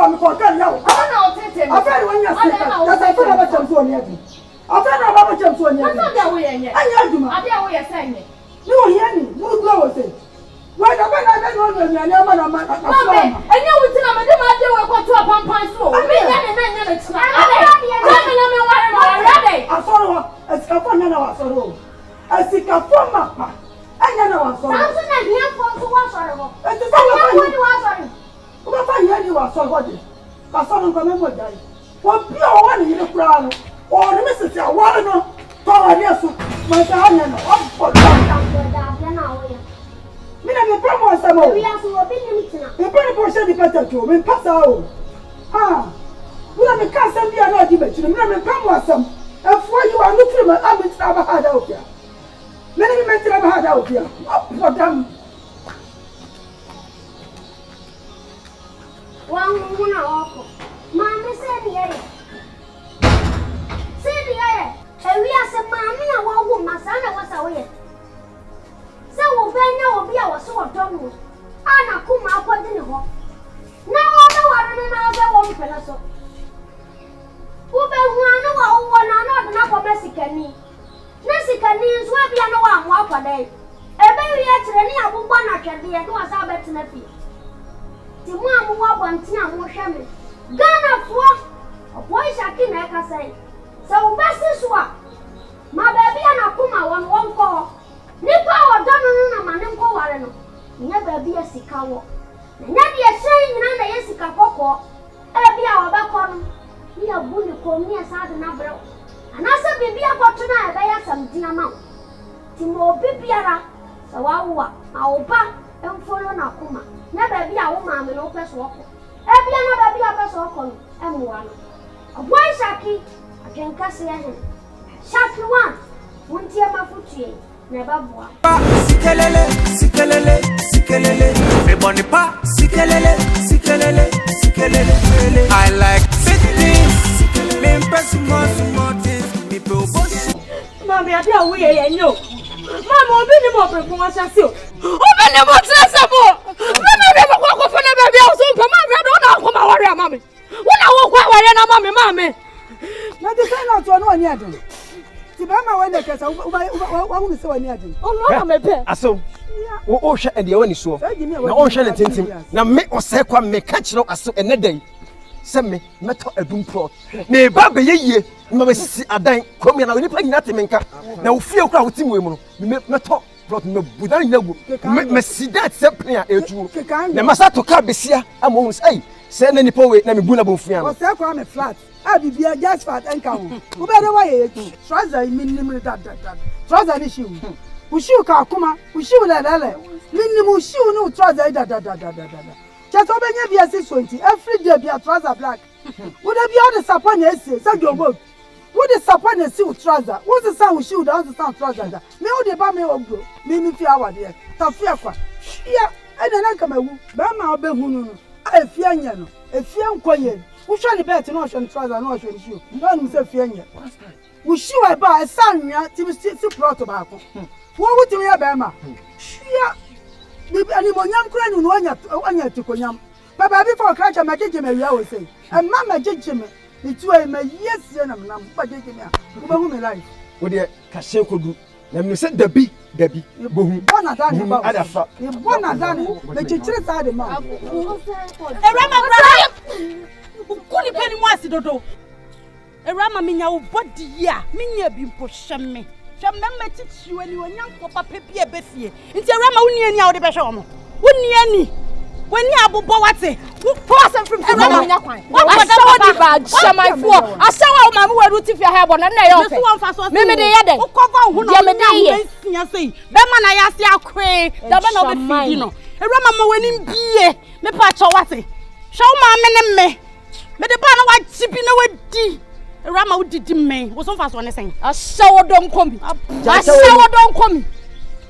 from Kogan now. I very when you say that's a full of a champion. I don't know about champion. I know that way. I know what you're saying. No, Yanni, no blow it. Why the man I don't know when you're never a man. I know it's in a man. I to a pump and slow. I follow a scaffold and our sorrow. I seek a form of I know what's sorrow. And the one you are sorry. What I you are sorry. But some come and die. What be a one in the crown or the missus? I want to know. Yes, my son, what Mina promo samo. We are so opinion. The very portion depends to me pass out. Ah. We are the castle we are not given to the men promo some. And for you are looking at I'm never had out here. Many men never had out here. For them. One woman awful. Mamma said yeah. Said yeah. And we are some mammy and one woman son was away. So will be our sword done. Anna Kuma put in the hall. Now I know one pencil. Who be one another Mexicani. Mexicani is where we are no one walk a day. A baby actually near one can be and was our better nephew. The one who walk one tea and more shammy. Ghana for a boy shaking, I can say. So best is what my baby and Akuma one call. Nipa odono na manem ko ware no nya ba bia sika wo nya de ehyen nyina na yesika kokko e bia obekọ no ni abu ni ko ni asade na brew anase bibia koto na e be ya samdina ma ti mo bibiara sa wawo a oba emfolo na kuma nya ba bia wo ma me no peso okọ e bia na ba bia peso okọ no emwa no aboy shaki akenkase ya he shaki one wontie mafutue Sikelele, sikelele, sikelele. Everybody pa, sikelele, sikelele, sikelele. I like fitness. Me impressing more things. People both. Mommy, I don't wear it, no. Mama, obi ni mo pre fun asa si o. Obi ni mo tra sa mo. Mama be mo kwa for na baby o so mama me don na ko ma worry mama. Wo na wo kwa worry na mama. Na the sign out no ani adun. Tibama wende kesa wa hu se wani adin. Ono na mepe. Aso. Wo hwe ede wani so. Na wo hwe ne tentim. Na me ose kwa me ka kire aso ene dai. Se me meto adum pro. Na ba be yeye. Ma be sisi adan. Komi na nipa nyina te menka. Na wo fie kura wo timu emu no. Me meto plot me budan nyagu. Me sidat se plan etu. Na masa to ka besia amo hu se se na nipa we na me bu na bonfia no. Wo se kwa me flat. Bibia just fat enka wo. Wo be de wa ye trouser minimum that. Trouser ni shoe. Wo shoe ka akoma, wo shoe lelele. Minimum shoe no trouser that. Just obenya bia 620 every day bia trouser black. Wo de bia the sapon ese, say your boat. Wo the sapon ese wo trouser. Wo the sound shoe, the sound trouser da. Me wo de ba me ogro. Me fi awa de. Ta fi akwa. Ya, ene na kama wu. Ba ma obehu no. A fi anya no. E fi ankoye. We show the bet no show trouser no show shoe. No say fear. We show e ba sanwa ti si plot ba ko. Wo wuti me Berima. Hia. Bi ani mo nyam kura ni no anya tikonyam. Baba before crash ma jeje me wia wo say. E mama jeje me. Ni tu e ma yesie na nam ba jeje me a. Wo ba hu me life. Wo de ka she kodu. Na me say dabi bohu. Bona dan ba. Adafa. E bona dan. Me chichire sa de ma. Kuni peni mwasi dodo. Erama minya wo body ya, minya bi mpo hwemme. Hwemme titi wani wanyanko papa bi ebefie. Nti erama woni ani a wo de behwe wo mo. Woni ani. Wani abobọ wate. Wo asem from erama minya kwan. Wo di ba shamaifo. Asawa wo mamu wadu tifia ha bo na na ye ofe. Me de ye de. Wo cover hu na me de sia sei. Be ma na ya se akwe. Da be na obefidi no. Erama ma wani mbie. Me pa cho wate. Show ma me ne me. Me de ba na wa chibi na wadi. Erama wo didi men. Wo so fa so ne sen. Asawo don komi. Asawo don komi.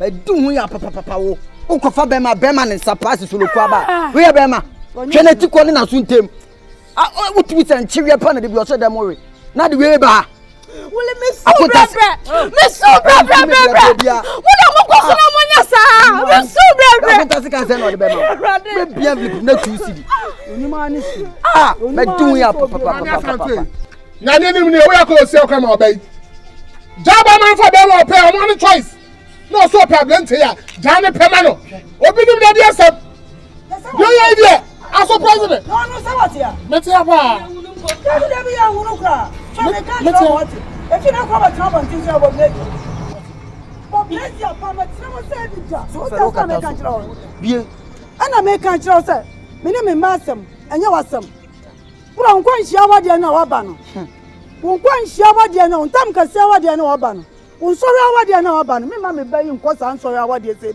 E du hu ya papa wo. Unkofa Berima ne surprise so lokwa ba. We Berima. Twene ti ko ne na so ntem. Wo ti san chiwe pa na de bi o so dem we. Na de we ba. Wole me so brebe. Me so brebe. Wo na mo ko so na mo nya Kasa, I'm so brave. Fantastic can send all the baby. Maybe I'm not too silly. Ah, my doing up, papa. Nani we are going to sell come out, babe. Jabba man for them or pay on choice. No, so problem here. Johnny Pemano. Open the idea, sir. No idea. As a president. No, what here? Let's have a. If you don't come at trouble, things are about me. But bless your palm, someone said it. So I make control. And I make control, sir. Minimum massam, and you are some. Well, I'm quite sure what you know about. Won't quite sure what you know. Tom can say what you know about. Won't sorry what you know about. Me, mammy, buy you, cause I'm sorry what you say.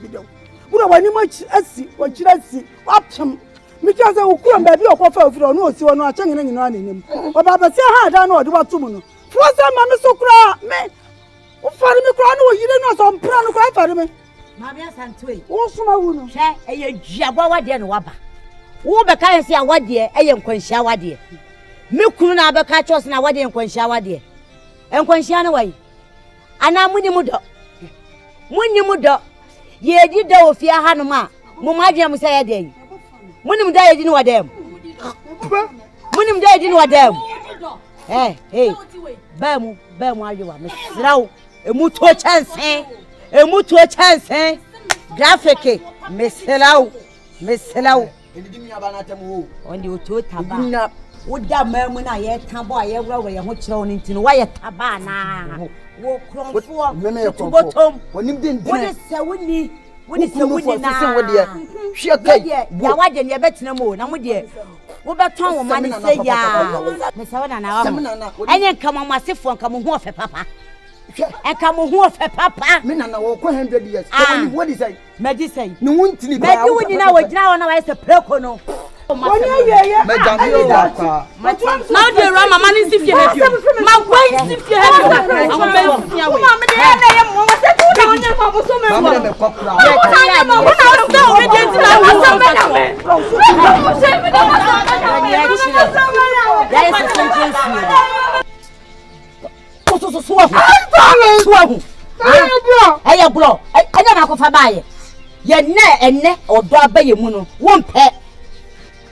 Well, when you much see what you see, up some. Because I will come baby or coffee if you don't know, so I'm not changing in him. But Baba say, I don't know what to do. First time, Mamma so cry, me. Who found me crying? You didn't know some plan cry for me. Mamma Santway. What's my wound? Share a jabba dear wabba. Who be kind of say what dear, a young quenshawa dear. Milk could not be catchers now, what dear quenshawa dear. And quenshana way. And I'm winning mudo. Winning mudo. Ye did do fear Hanuma. Mumadia say a day. When him die, didn't want them. When him die, didn't want them. Hey, Bam, are you a Miss Row? A mutual chance, a mutual chance, graphic, Miss Hello, on you two tabana. Would that man when I had Tamboy, everywhere, and what's thrown into wire tabana? Walk on for bottom. When you didn't, what is so windy? What is the windy now? She okay, why didn't you bet no more? I'm with you. What about Tom? Money say, yeah, Miss Havana, and then come on, my sister, come on, papa. And come on, papa. Minna, 100 years. What is it? Medicine. No one to be now. Now, I say, Procono. Now, dear Rama, man, is if you have my wife, if you have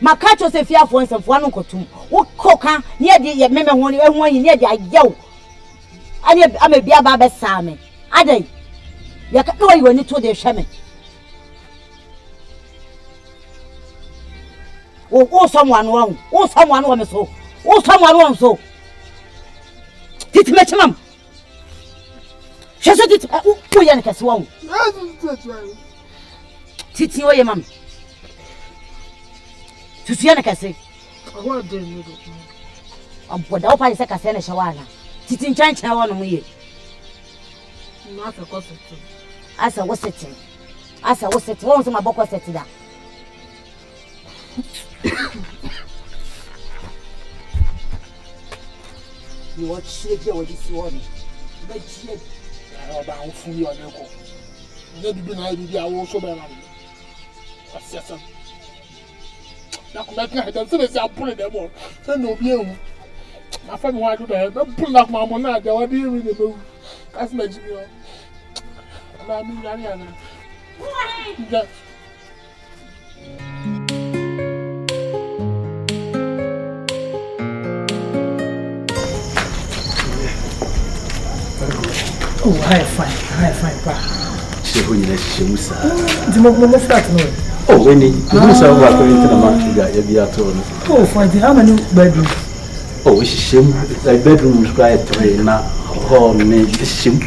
my catch was a fear for instance, one uncle. What coca near the member one near the yo. I may be a barber salmon. I day. You can't know you need to the shaman. Oh, someone wrong. Oh, someone wrong so. Oh, someone wrong so. Did you met mum? She said it. Oh, Yannicka swung. Titi, your mum. To see Yannicka say. What do you do? I'm put up by second Senna Shawana. Titi China on me. Not a gossip. As I was sitting. As I was sitting, once my book was setting down. You watch sleep with this one. But sleep. I'm fully on your go. Maybe be I will so bad. That's now, make my head so I'm pulling them all. Send no view. My friend wanted to have them pull up my money. They were dealing with the move. That's my junior. And I mean, yes. Oh, high fine, pa. She wouldn't let you say. The moment start no. Oh, when you saw what going to the market, you'll be at all. Oh, fine. How many bedrooms? Oh, it's like bedrooms quiet today now. Oh, name shim.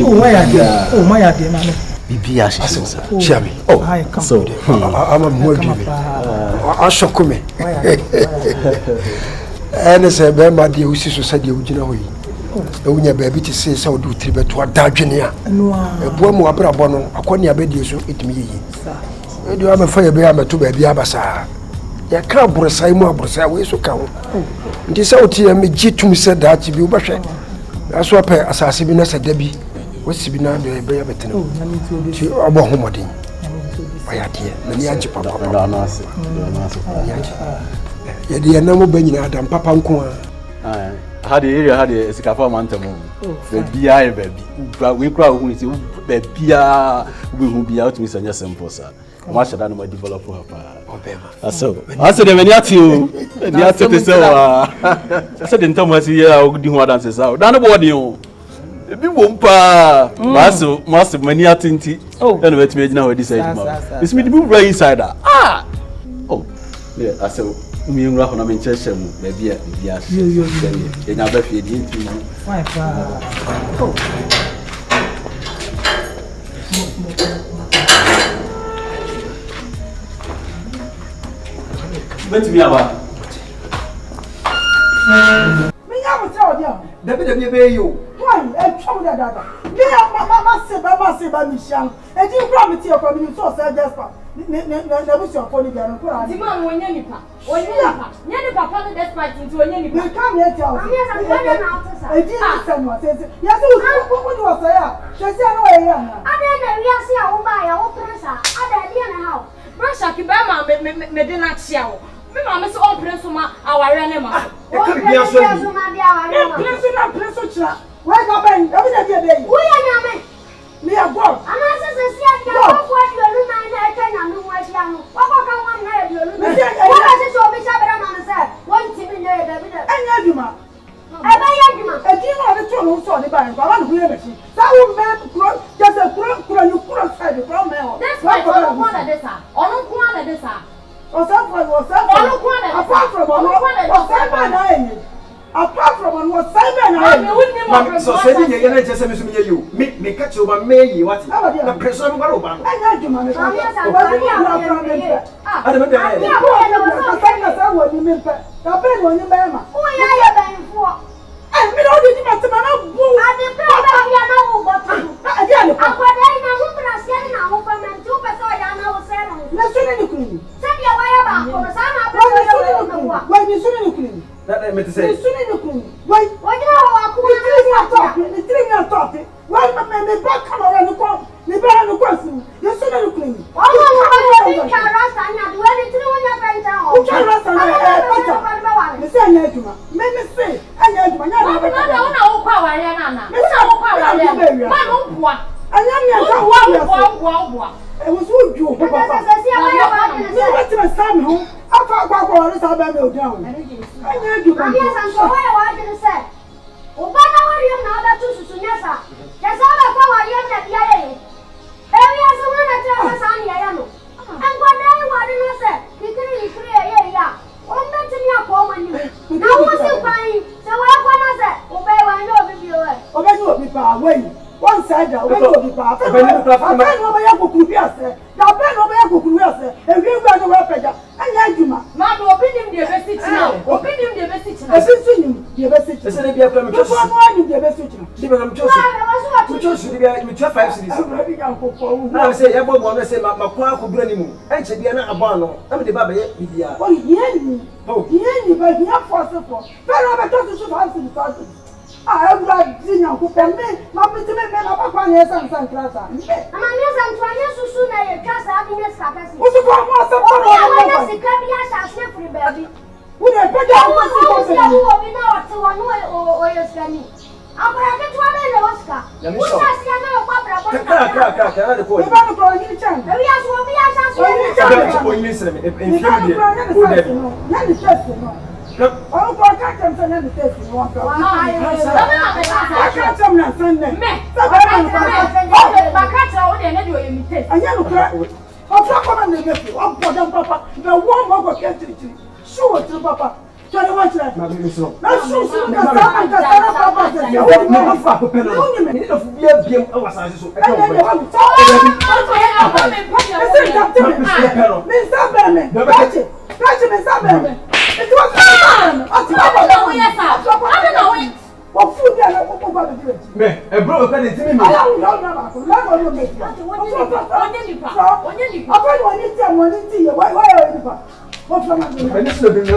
Oh, why are they? Oh, my idea, man. Bibia, Chami. Oh, I come. So, I'm a more giving. I shock me. And as a Berima, the Usi Society, you know. When your baby to say so, do tribute to a Dargenia. A poem of Brabono, a corny abedi, so it me. You have a fire bear to baby Abasa. Ya can't brush Simon Brussa, we so count. This out here, me G2 said that you be bashed. That's what I assassin as a Debbie. What's to be now the bear better? She are more homody. My dear, the Yanchi Papa. Yet the number Benny Adam Papa. Had the area had a Sika for Mantamon. Baby, I baby. We cry who is baby. We will be out to Miss Anya Simple, sir. Much than my developer. So, I said, when you're too, and you have to say, I said, in Thomas, here, I would do what dances out. Down about you. Be wumpa, master, many attentive. Oh, then let me know what this is. It's me to move right inside. Ah, oh, yeah, I said. Me and Rafa, I'm in Cheshire, maybe yes, you never feed into fine. Oh, let me have me have a tell you. Debbie, you. Why? I told that. Me and Mama say, Michelle, and you promise your community so said Jasper. Never saw for the girl. Demand when Yanipa. When Yanipa found the despite into a Yanipa. You come here, tell me. Yes, I didn't someone says, yes, what was there? She said, no, I didn't see a woman, I open us. I didn't know. Russia, Kibama, Medina Chiao. Mamma is all Prinsuma, our enema. Why not bang? Every day. We are me. Me a go. And I said, what you are and I can know what you are. What can one have you? What is it so Bishop and said? One TV there, David. And Yaduma. I buy Yaduma. A deal on the tone saw the bank. I want to hear it. That would make just a crumb, you could have said the problem. That's why I don't want this. I don't want this. Or something was apart from one. Apart from one was Simon, so saying you're just a miss you. Me catch over me, what? The pressure of Baroban. I had you, man. I don't know. I mean, all the matter, man. That I meant to say. Why? Why do you talk? Why, my back come around the corner? The back of the question. You're so clean. Oh, I can't rest on you. When it's doing your friend down. You can't rest on you. The same Neduma. Make me say, I know my power. I was with you. I son home. I thought this I know down. I know you. Yes, I'm so I didn't say. Obana you now that to Sunesa. Yes, all the power you have yet. Every as a one at your son, Yano. And what I want to say, he couldn't create a oh, that's in your home. Now, what's it fine? So, what I said, obey one of you. Obey you, people away. One side, obey you, people. I don't know where you could be a set. Now, Ben, obey you, could be a set. And we're going to work at and Yajuma. Not opinion, the message now. Opinion, the message. I said, the message. I said, if you have come to one, the message. I'm just to be 5 cities. I say, I want to say, my car could do anymore. And she be an abano. I'm the baby. Oh, yeah, but you have force for. But I'm talking to answer the I am like Zina who can make my pretty men of a yes and some class. And I'm trying to soon I trust happiness. What's the problem? I want to come here as a free baby. Would I put down who will be now to one way or your scanning? I'm going to get one in the Oscar. What's that? No, Barbara. Oh, I can't send any test in one. I can't tell me Sunday. My catcher only do you imitate. I never cry. I'll talk on the nephew. I'll put down Papa. The one more can't show it to Papa. Tell you what, that's true. That's it was what food there? A bro, can it me? What from I need to be you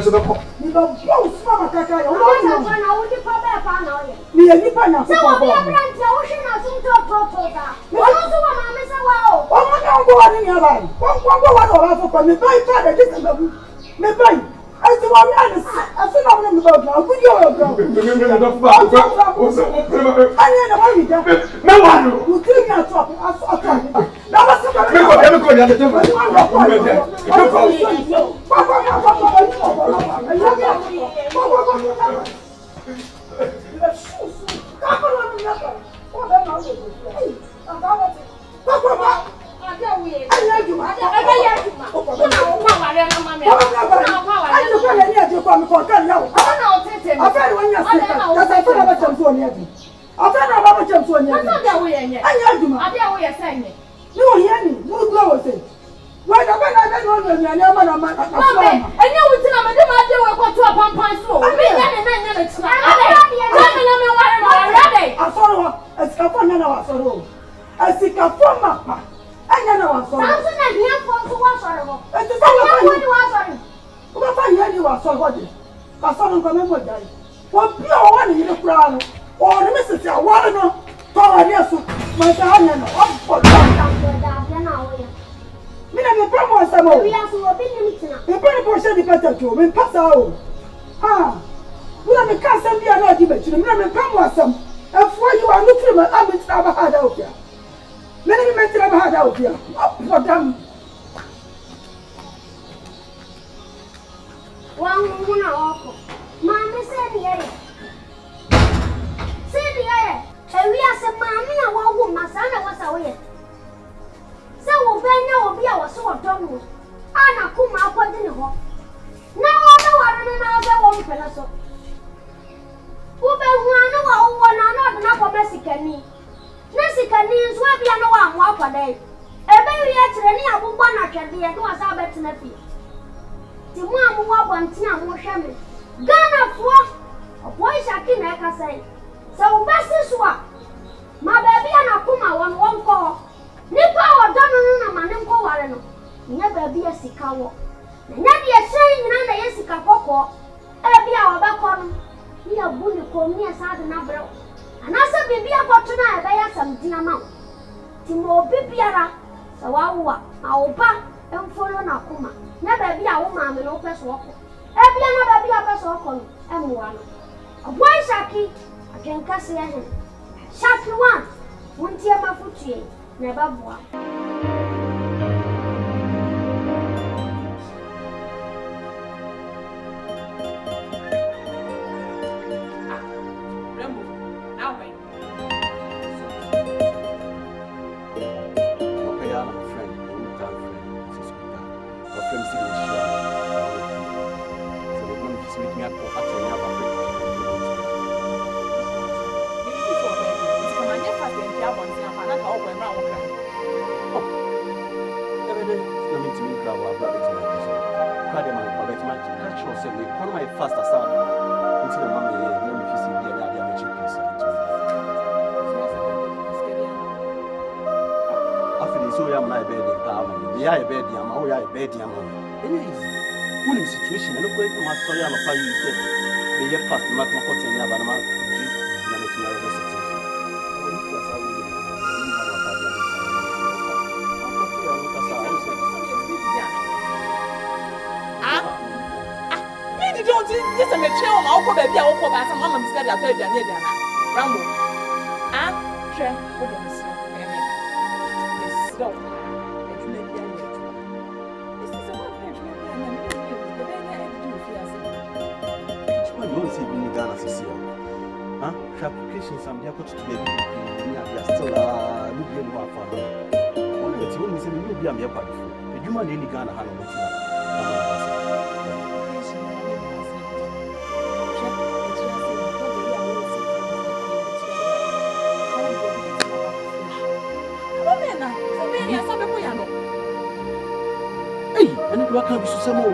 don't both mama kaka. I want to pop up on me. Ni pa na. So we are brand ocean as to talk. Also mama say wow. Oh my God, go on in your life. Go on for me. Buy father this me buy. I ti wa mi ani aso na mo mi ba bra ku di o bra Me no fa o se o prema anya na wa mi da me wa no ku ti mi aso aso na ba se ba me ko ya de me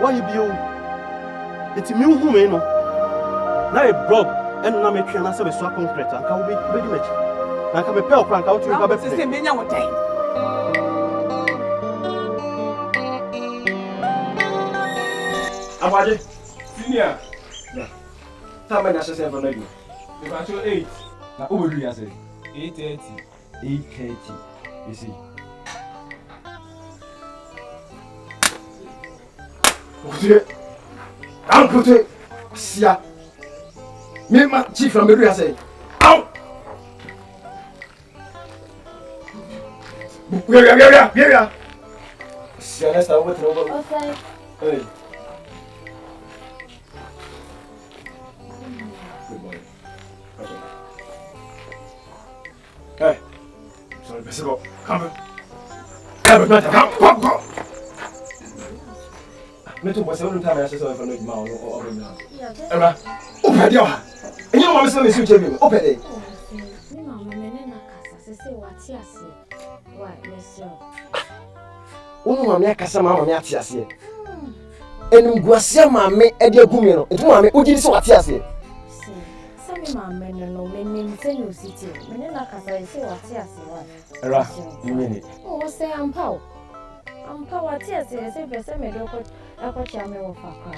Why you be? It's me who may know. Now a broke and now make you answer with so concrete and can be very much. Now can be pale crank out to have a system in your day. Abade, senior. How many as I say for me? If I show 8. Now who do you say? 8:30. 8:30. You see. I'm putting Sia. Me, my chief from Berima say, ow! Yeah. Sia, let's start with over. Okay. Hey. Good boy. Okay. Hey. Sorry, let's go. Come. Come. Me too, but every time I say something from the mouth or now. Emma, open the door. And you know what I'm saying? Open it. Me mama me na kasa say what here say. Why, monsieur? Unu mama kasa mama me ate ase. Enu guasia mama e de agumi no. Etu mama o giri se what ase. See, me mama no me nim say no city. Me na kasa say what here say why. Era, you mean it? Oh, say I'm pow. I'm pow what here say be me do ko akwacha me wo fa kwa.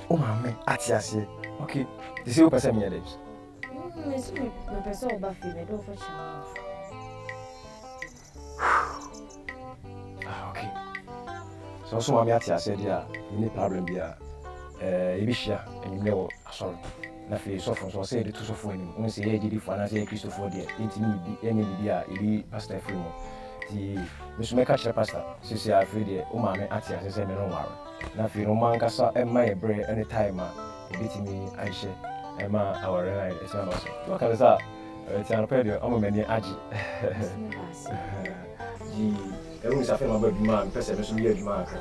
O mama ate ase. Okay. This is what person me dey. Me so me person oba fi me do ko cha. Okay. So mama ate ase dia, any problem dia. Ebishia enyimle wo asoro. Na fi so for say the two so for enim. Won say ye gidi for na say Christopher dia. Intimi bi enye bi dia ebi pastor free mo. Ti me so make a pastor. So say afri dia o mama ate ase say me no ware. Na fi no man kasa e ma ye bre anytime a ebitimi aishe e ma aware na e say no so. What can say? Ti an pedio o ma ni agi. Ji e sa fe ma ba bi ma pese me so ye bi ma akra.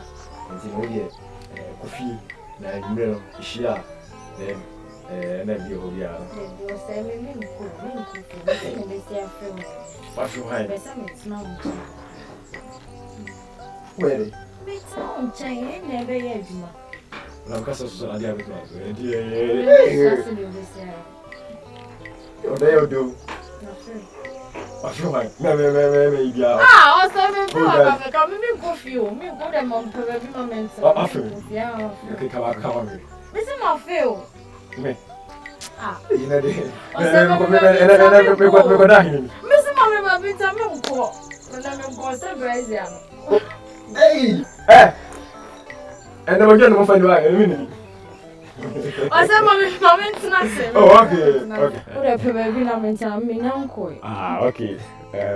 Nti no ye kofi na enyimre no ihia then na bi ho bia. They say me ko me say afri. What you hide? Be say me tna mo. Where? Me tna mo chan na be ye aduma. Na kasa so na dia beto so. Ndi Yo dey do. What you hide? Me bia. Ah, o say me feel like I me go feel. Me go dem on pe bi moment. Yeah. Okay, come on. Me say my feel. Me. Ah. You know the. Me go down here. Me say my me tell me go. Na me go say Brazil. Hey! And then we're going to find out. I said, Mommy, it's not safe. Oh, okay. What a baby, I mean, me uncle. Ah, okay.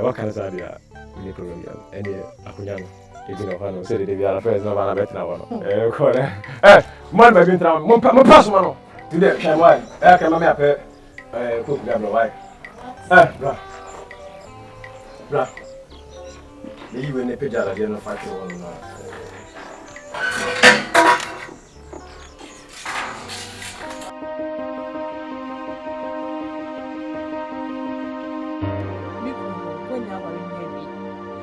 What kind of idea? Any problem? Any Akunyano? If you know, say the other first, no one better now. Correct. Man, my good time. My pass, man. Today, can why? I can make a cook, Gablo. Why? Bra. You in the pijama, you know, fight on.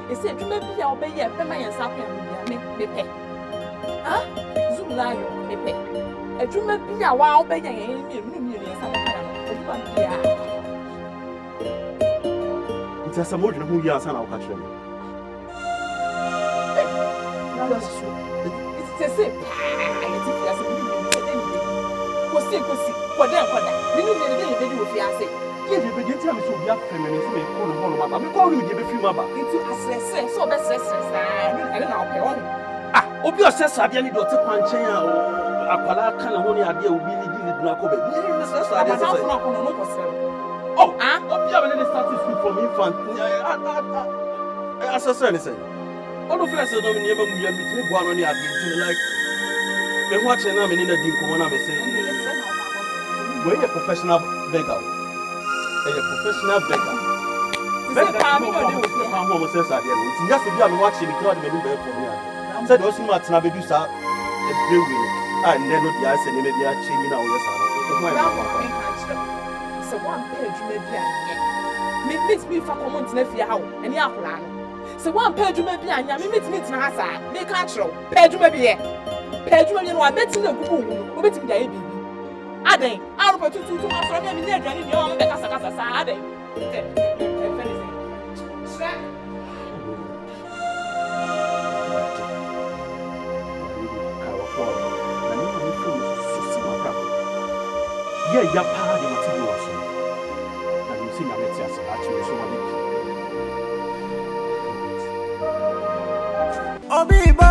Ese adwuma bi a obeye pema yen sa kwa me pɛ. Ah? Zoom live me pɛ. Adwuma bi a wa obeye yen me yen sa kwa no. Adwuma bi a. Nti asa mo dwene ho yi asa na wo ka kyerɛ me. Na lo so. It's say I ti fi ase bi me se den bi. Kosi. Koda. Ni ne de wo fi ase. Ye de be ntia me so bia feminine se me ko no hono maba. Me ko no de be fi maba. Nti asrese so be srese ni na o pe won. Ah, obi o sese ade ni de o te kwanchen a akwala ka na ho ni ade a obi ni di ni duna ko be. Ni sese ade sese. Oh, obi a be ni start school from infant. Asese ni say. All of us no me niam mu ya mi ti bo ano ni ade ti like. Me ho ache na me ni na di nkomo na me say. We a professional beggar. A professional beggar. Beggar come on, they will say, "I'm going to say something." Just to be able to watch him, because they will be for me. Said also, "Not to be do so." A building, and then the eyes and maybe a change now. Yes, so one page maybe meet me for comment na fie ha wo eni akola no so one page maybe anya me meet na ha sa me ka kiro page maybe no abeti na gugu wo obeti da e bibi aden arupo tutu afro me ni aduane ni o me kasa sa aden yeah, ya pa de material so. And you see na let us actually so many. Obibo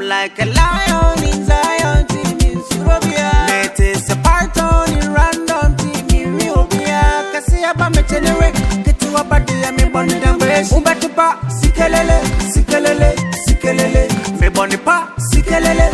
like a lion in Zion, team in Surabia. It is a part in random team in Riobia. Kasi abame chenere, kitu wabadi ya mi boni dangweshi. Ubatupa, sikelele, sikelele, sikelele. Me boni pa, sikelele,